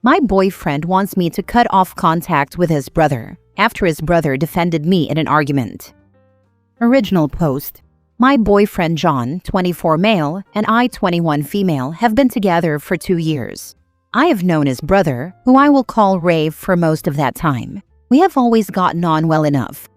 My boyfriend wants me to cut off contact with his brother after his brother defended me in an argument. Original post. My boyfriend John, 24 male, and I, 21 female, have been together for 2 years. I have known his brother, who I will call Ray, for most of that time. We have always gotten on well enough.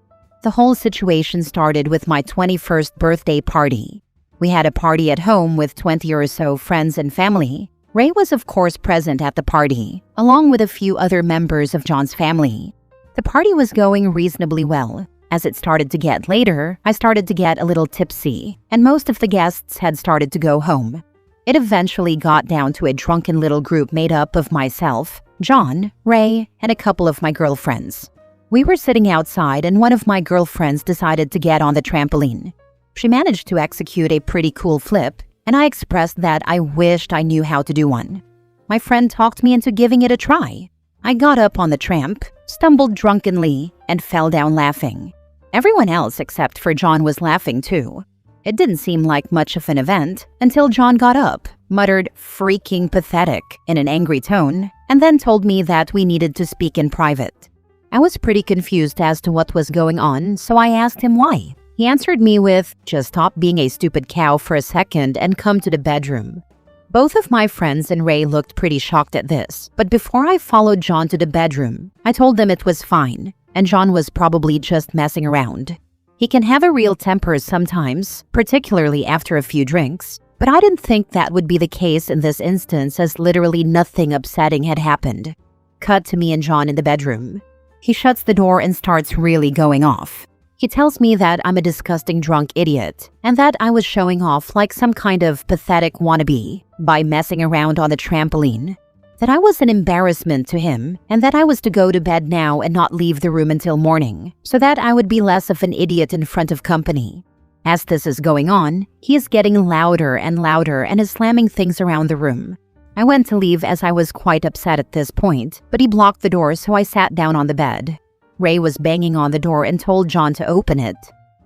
The whole situation started with my 21st birthday party. We had a party at home with 20 or so friends and family. Ray was of course present at the party, along with a few other members of John's family. The party was going reasonably well. As it started to get later, I started to get a little tipsy, and most of the guests had started to go home. It eventually got down to a drunken little group made up of myself, John, Ray, and a couple of my girlfriends. We were sitting outside and one of my girlfriends decided to get on the trampoline. She managed to execute a pretty cool flip, and I expressed that I wished I knew how to do one. My friend talked me into giving it a try. I got up on the tramp, stumbled drunkenly, and fell down laughing. Everyone else except for John was laughing too. It didn't seem like much of an event until John got up, muttered "freaking pathetic" in an angry tone, and then told me that we needed to speak in private. I was pretty confused as to what was going on, so I asked him why. He answered me with, "Just stop being a stupid cow for a second and come to the bedroom." Both of my friends and Ray looked pretty shocked at this, but before I followed John to the bedroom, I told them it was fine, and John was probably just messing around. He can have a real temper sometimes, particularly after a few drinks, but I didn't think that would be the case in this instance as literally nothing upsetting had happened. Cut to me and John in the bedroom. He shuts the door and starts really going off. He tells me that I'm a disgusting drunk idiot and that I was showing off like some kind of pathetic wannabe by messing around on the trampoline, that I was an embarrassment to him and that I was to go to bed now and not leave the room until morning so that I would be less of an idiot in front of company. As this is going on, he is getting louder and louder and is slamming things around the room. I went to leave as I was quite upset at this point, but he blocked the door so I sat down on the bed. Ray was banging on the door and told John to open it.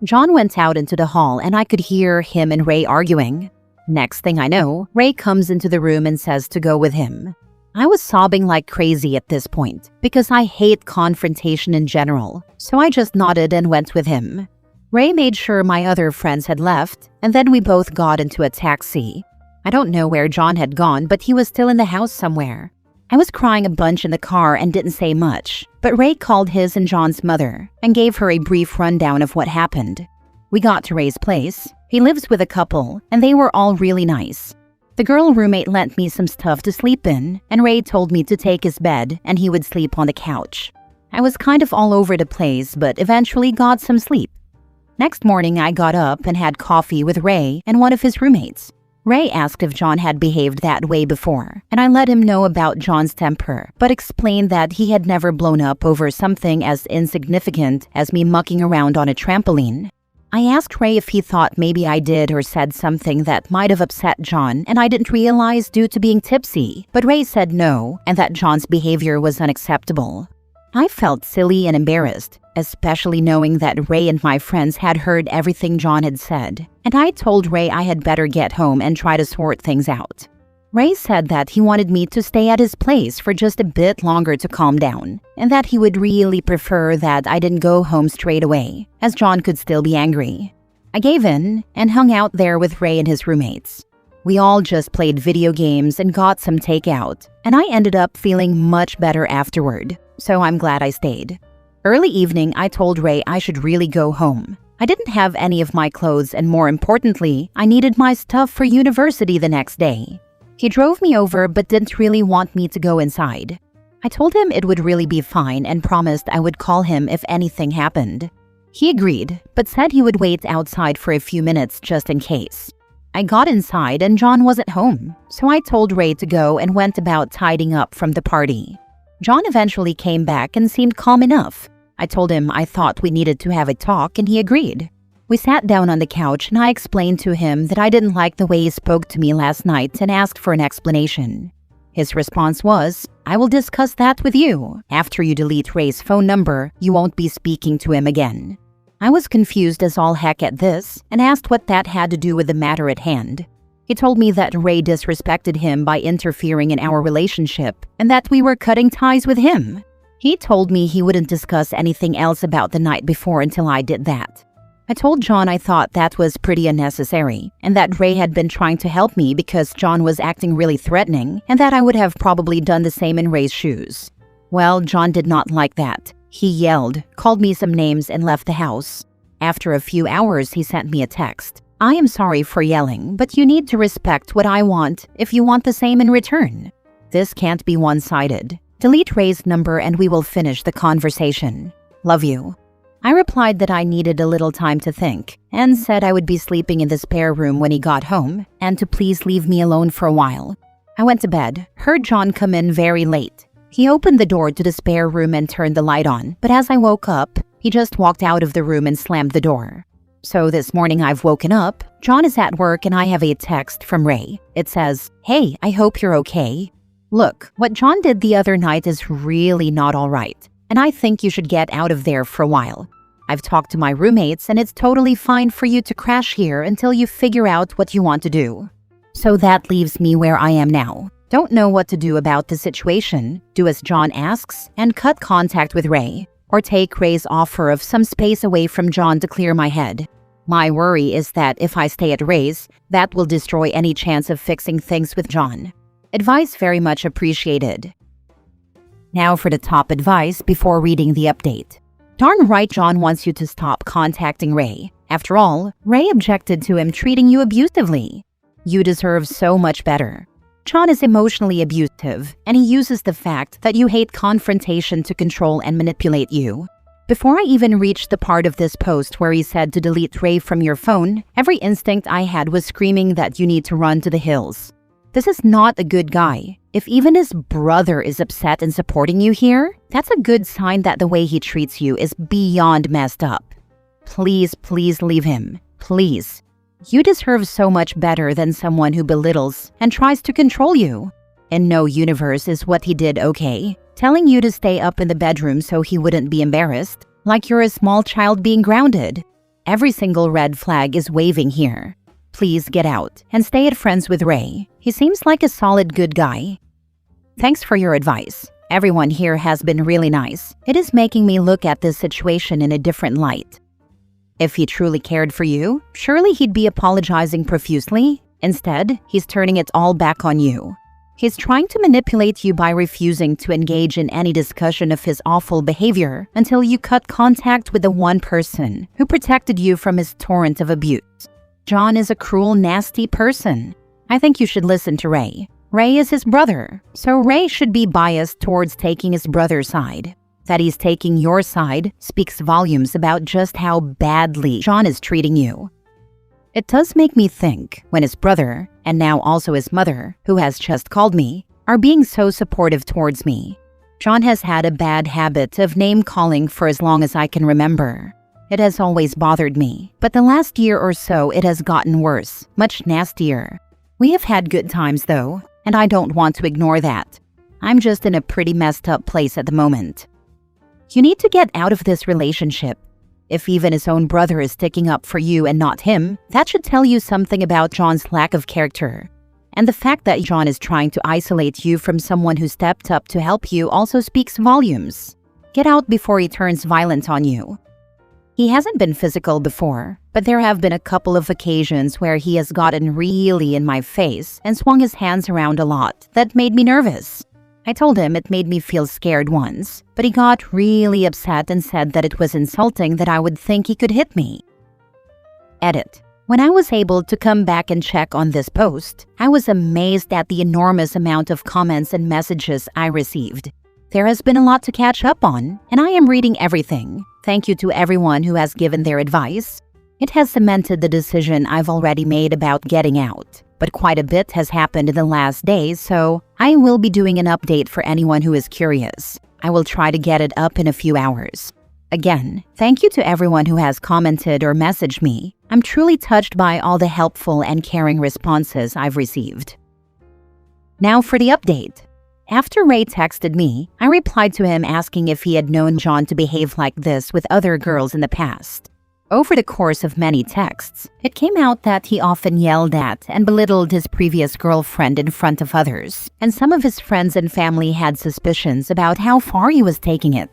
John went out into the hall and I could hear him and Ray arguing. Next thing I know, Ray comes into the room and says to go with him. I was sobbing like crazy at this point because I hate confrontation in general, so I just nodded and went with him. Ray made sure my other friends had left, and then we both got into a taxi. I don't know where John had gone, but he was still in the house somewhere. I was crying a bunch in the car and didn't say much, but Ray called his and John's mother and gave her a brief rundown of what happened. We got to Ray's place. He lives with a couple, and they were all really nice. The girl roommate lent me some stuff to sleep in, and Ray told me to take his bed and he would sleep on the couch. I was kind of all over the place, but eventually got some sleep. Next morning, I got up and had coffee with Ray and one of his roommates. Ray asked if John had behaved that way before, and I let him know about John's temper, but explained that he had never blown up over something as insignificant as me mucking around on a trampoline. I asked Ray if he thought maybe I did or said something that might have upset John and I didn't realize due to being tipsy, but Ray said no, and that John's behavior was unacceptable. I felt silly and embarrassed, especially knowing that Ray and my friends had heard everything John had said, and I told Ray I had better get home and try to sort things out. Ray said that he wanted me to stay at his place for just a bit longer to calm down, and that he would really prefer that I didn't go home straight away, as John could still be angry. I gave in and hung out there with Ray and his roommates. We all just played video games and got some takeout, and I ended up feeling much better afterward, so I'm glad I stayed. Early evening, I told Ray I should really go home. I didn't have any of my clothes, and more importantly, I needed my stuff for university the next day. He drove me over but didn't really want me to go inside. I told him it would really be fine and promised I would call him if anything happened. He agreed, but said he would wait outside for a few minutes just in case. I got inside and John wasn't home, so I told Ray to go and went about tidying up from the party. John eventually came back and seemed calm enough. I told him I thought we needed to have a talk and he agreed. We sat down on the couch and I explained to him that I didn't like the way he spoke to me last night and asked for an explanation. His response was, "I will discuss that with you. After you delete Ray's phone number, you won't be speaking to him again." I was confused as all heck at this and asked what that had to do with the matter at hand. He He told me that Ray disrespected him by interfering in our relationship and that we were cutting ties with him. He told me he wouldn't discuss anything else about the night before until I did that. I told John I thought that was pretty unnecessary and that Ray had been trying to help me because John was acting really threatening and that I would have probably done the same in Ray's shoes. Well, John did not like that. He yelled, called me some names, and left the house. After a few hours, he sent me a text. I am sorry for yelling, but you need to respect what I want if you want the same in return. This can't be one-sided. Delete Ray's number and we will finish the conversation. Love you. I replied that I needed a little time to think and said I would be sleeping in the spare room when he got home and to please leave me alone for a while. I went to bed, heard John come in very late. He opened the door to the spare room and turned the light on, but as I woke up, he just walked out of the room and slammed the door. So this morning I've woken up, John is at work and I have a text from Ray. It says, "Hey, I hope you're okay. Look, what John did the other night is really not all right, and I think you should get out of there for a while. I've talked to my roommates and it's totally fine for you to crash here until you figure out what you want to do." So that leaves me where I am now. Don't know what to do about the situation. Do as John asks and cut contact with Ray, or take Ray's offer of some space away from John to clear my head. My worry is that if I stay at Ray's, that will destroy any chance of fixing things with John. Advice very much appreciated. Now for the top advice before reading the update. Darn right John wants you to stop contacting Ray. After all, Ray objected to him treating you abusively. You deserve so much better. John is emotionally abusive, and he uses the fact that you hate confrontation to control and manipulate you. Before I even reached the part of this post where he said to delete Ray from your phone, every instinct I had was screaming that you need to run to the hills. This is not a good guy. If even his brother is upset and supporting you here, that's a good sign that the way he treats you is beyond messed up. Please, please leave him. Please. You deserve so much better than someone who belittles and tries to control you. In no universe is what he did okay. Telling you to stay up in the bedroom so he wouldn't be embarrassed, like you're a small child being grounded. Every single red flag is waving here. Please get out and stay at friends with Ray. He seems like a solid good guy. Thanks for your advice. Everyone here has been really nice. It is making me look at this situation in a different light. If he truly cared for you, surely he'd be apologizing profusely. Instead, he's turning it all back on you. He's trying to manipulate you by refusing to engage in any discussion of his awful behavior until you cut contact with the one person who protected you from his torrent of abuse. John is a cruel, nasty person. I think you should listen to Ray. Ray is his brother, so Ray should be biased towards taking his brother's side. That he's taking your side speaks volumes about just how badly John is treating you. It does make me think when his brother, and now also his mother, who has just called me, are being so supportive towards me. John has had a bad habit of name-calling for as long as I can remember. It has always bothered me, but the last year or so it has gotten worse, much nastier. We have had good times though, and I don't want to ignore that. I'm just in a pretty messed up place at the moment. You need to get out of this relationship. If even his own brother is sticking up for you and not him, that should tell you something about John's lack of character. And the fact that John is trying to isolate you from someone who stepped up to help you also speaks volumes. Get out before he turns violent on you. He hasn't been physical before, but there have been a couple of occasions where he has gotten really in my face and swung his hands around a lot that made me nervous. I told him it made me feel scared once, but he got really upset and said that it was insulting that I would think he could hit me. Edit. When I was able to come back and check on this post, I was amazed at the enormous amount of comments and messages I received. There has been a lot to catch up on, and I am reading everything. Thank you to everyone who has given their advice. It has cemented the decision I've already made about getting out. But quite a bit has happened in the last days, so I will be doing an update for anyone who is curious. I will try to get it up in a few hours. Again, thank you to everyone who has commented or messaged me. I'm truly touched by all the helpful and caring responses I've received. Now for the update. After Ray texted me, I replied to him asking if he had known John to behave like this with other girls in the past. Over the course of many texts, it came out that he often yelled at and belittled his previous girlfriend in front of others, and some of his friends and family had suspicions about how far he was taking it.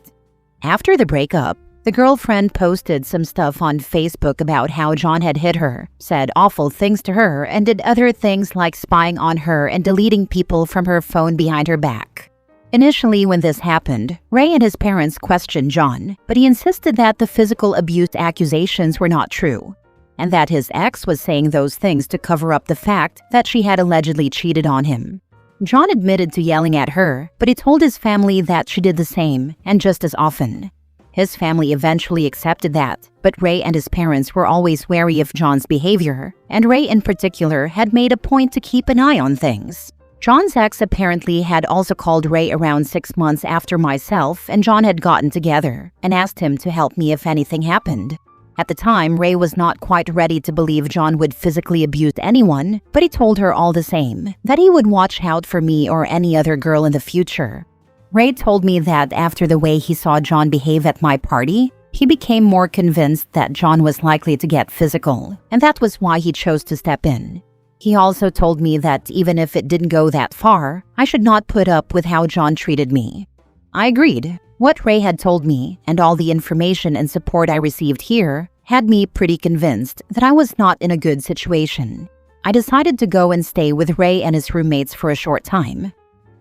After the breakup, the girlfriend posted some stuff on Facebook about how John had hit her, said awful things to her, and did other things like spying on her and deleting people from her phone behind her back. Initially, when this happened, Ray and his parents questioned John, but he insisted that the physical abuse accusations were not true, and that his ex was saying those things to cover up the fact that she had allegedly cheated on him. John admitted to yelling at her, but he told his family that she did the same, and just as often. His family eventually accepted that, but Ray and his parents were always wary of John's behavior, and Ray in particular had made a point to keep an eye on things. John's ex apparently had also called Ray around 6 months after myself and John had gotten together and asked him to help me if anything happened. At the time, Ray was not quite ready to believe John would physically abuse anyone, but he told her all the same that he would watch out for me or any other girl in the future. Ray told me that after the way he saw John behave at my party, he became more convinced that John was likely to get physical, and that was why he chose to step in. He also told me that even if it didn't go that far, I should not put up with how John treated me. I agreed. What Ray had told me, and all the information and support I received here, had me pretty convinced that I was not in a good situation. I decided to go and stay with Ray and his roommates for a short time.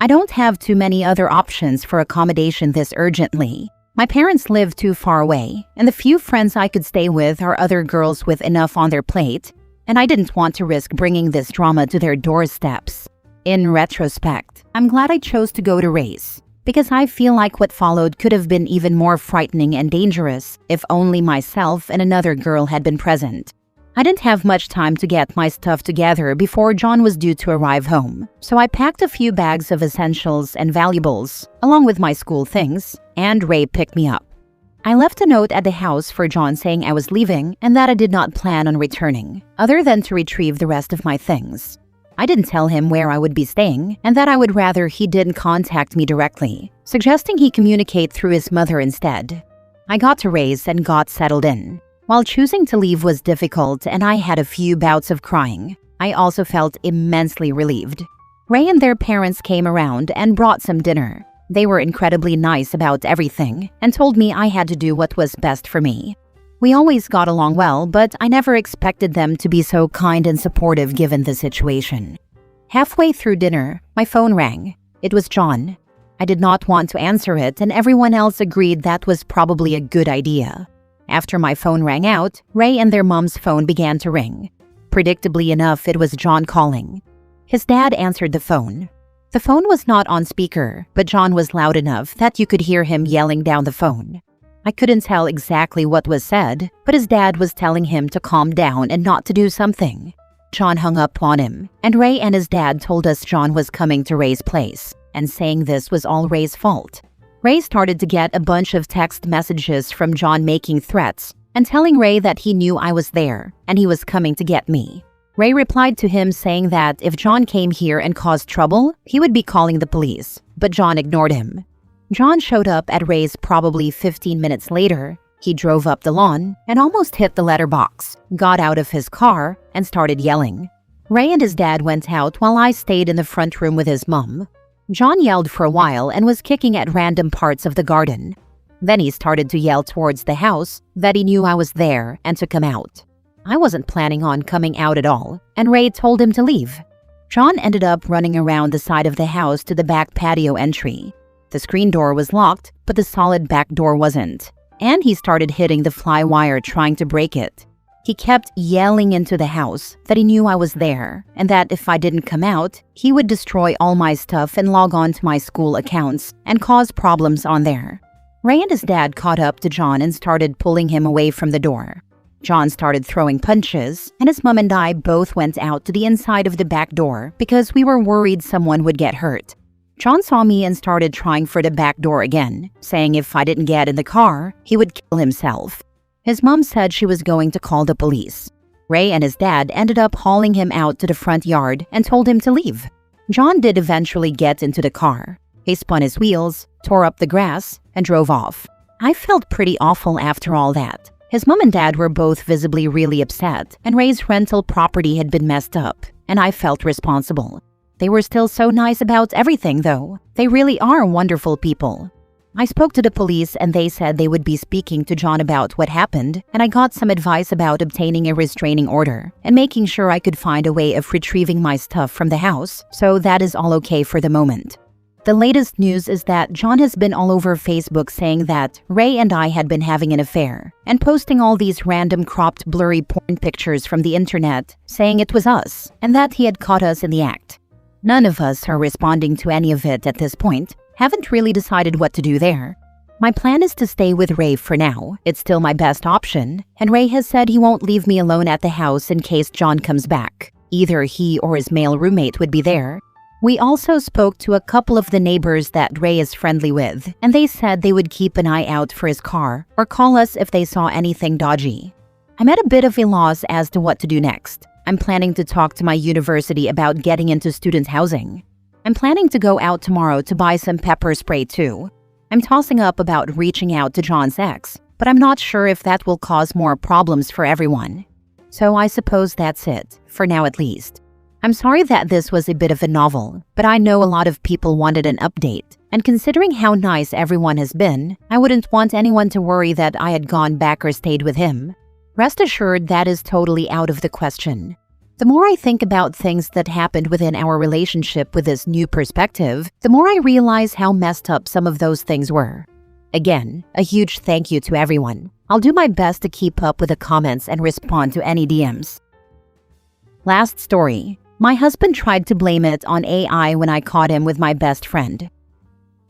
I don't have too many other options for accommodation this urgently. My parents live too far away, and the few friends I could stay with are other girls with enough on their plate, and I didn't want to risk bringing this drama to their doorsteps. In retrospect, I'm glad I chose to go to Ray's, because I feel like what followed could have been even more frightening and dangerous if only myself and another girl had been present. I didn't have much time to get my stuff together before John was due to arrive home, so I packed a few bags of essentials and valuables, along with my school things, and Ray picked me up. I left a note at the house for John saying I was leaving and that I did not plan on returning, other than to retrieve the rest of my things. I didn't tell him where I would be staying and that I would rather he didn't contact me directly, suggesting he communicate through his mother instead. I got to Ray's and got settled in. While choosing to leave was difficult and I had a few bouts of crying, I also felt immensely relieved. Ray and their parents came around and brought some dinner. They were incredibly nice about everything and told me I had to do what was best for me. We always got along well, but I never expected them to be so kind and supportive given the situation. Halfway through dinner, my phone rang. It was John. I did not want to answer it, and everyone else agreed that was probably a good idea. After my phone rang out, Ray and their mom's phone began to ring. Predictably enough, it was John calling. His dad answered the phone. The phone was not on speaker, but John was loud enough that you could hear him yelling down the phone. I couldn't tell exactly what was said, but his dad was telling him to calm down and not to do something. John hung up on him, and Ray and his dad told us John was coming to Ray's place, and saying this was all Ray's fault. Ray started to get a bunch of text messages from John making threats and telling Ray that he knew I was there and he was coming to get me. Ray replied to him saying that if John came here and caused trouble, he would be calling the police, but John ignored him. John showed up at Ray's probably 15 minutes later. He drove up the lawn and almost hit the letterbox, got out of his car, and started yelling. Ray and his dad went out while I stayed in the front room with his mom. John yelled for a while and was kicking at random parts of the garden. Then he started to yell towards the house that he knew I was there and to come out. I wasn't planning on coming out at all, and Ray told him to leave. John ended up running around the side of the house to the back patio entry. The screen door was locked, but the solid back door wasn't, and he started hitting the fly wire trying to break it. He kept yelling into the house that he knew I was there, and that if I didn't come out, he would destroy all my stuff and log on to my school accounts and cause problems on there. Ray and his dad caught up to John and started pulling him away from the door. John started throwing punches, and his mom and I both went out to the inside of the back door because we were worried someone would get hurt. John saw me and started trying for the back door again, saying if I didn't get in the car, he would kill himself. His mom said she was going to call the police. Ray and his dad ended up hauling him out to the front yard and told him to leave. John did eventually get into the car. He spun his wheels, tore up the grass, and drove off. I felt pretty awful after all that, His mom and dad were both visibly really upset, and Ray's rental property had been messed up, and I felt responsible. They were still so nice about everything, though. They really are wonderful people. I spoke to the police and they said they would be speaking to John about what happened, and I got some advice about obtaining a restraining order and making sure I could find a way of retrieving my stuff from the house, so that is all okay for the moment. The latest news is that John has been all over Facebook saying that Ray and I had been having an affair and posting all these random cropped blurry porn pictures from the internet saying it was us and that he had caught us in the act. None of us are responding to any of it at this point. Haven't really decided what to do there. My plan is to stay with Ray for now. It's still my best option, and Ray has said he won't leave me alone at the house in case John comes back. Either he or his male roommate would be there. We also spoke to a couple of the neighbors that Ray is friendly with, and they said they would keep an eye out for his car or call us if they saw anything dodgy. I'm at a bit of a loss as to what to do next. I'm planning to talk to my university about getting into student housing. I'm planning to go out tomorrow to buy some pepper spray too. I'm tossing up about reaching out to John's ex, but I'm not sure if that will cause more problems for everyone. So I suppose that's it, for now at least. I'm sorry that this was a bit of a novel, but I know a lot of people wanted an update, and considering how nice everyone has been, I wouldn't want anyone to worry that I had gone back or stayed with him. Rest assured that is totally out of the question. The more I think about things that happened within our relationship with this new perspective, the more I realize how messed up some of those things were. Again, a huge thank you to everyone. I'll do my best to keep up with the comments and respond to any DMs. Last story. My husband tried to blame it on AI when I caught him with my best friend.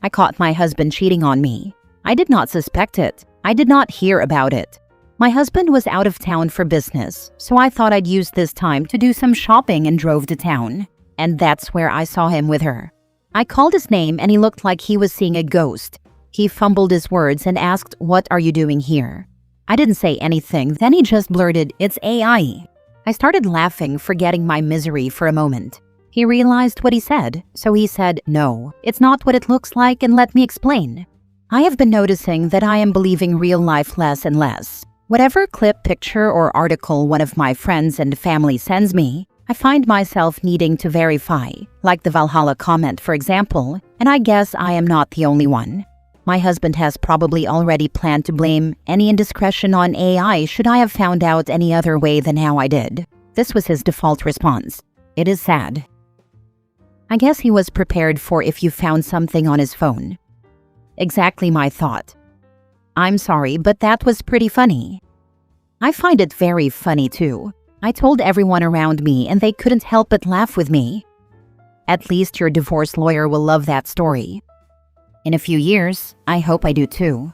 I caught my husband cheating on me. I did not suspect it. I did not hear about it. My husband was out of town for business, so I thought I'd use this time to do some shopping and drove to town. And that's where I saw him with her. I called his name and he looked like he was seeing a ghost. He fumbled his words and asked, "What are you doing here?" I didn't say anything, then he just blurted, "It's AI." I started laughing, forgetting my misery for a moment. He realized what he said, so he said, "No, it's not what it looks like and let me explain." I have been noticing that I am believing real life less and less. Whatever clip, picture, or article one of my friends and family sends me, I find myself needing to verify, like the Valhalla comment, for example, and I guess I am not the only one. My husband has probably already planned to blame any indiscretion on AI should I have found out any other way than how I did. This was his default response. It is sad. I guess he was prepared for if you found something on his phone. Exactly my thought. I'm sorry, but that was pretty funny. I find it very funny too. I told everyone around me and they couldn't help but laugh with me. At least your divorce lawyer will love that story. In a few years, I hope I do too.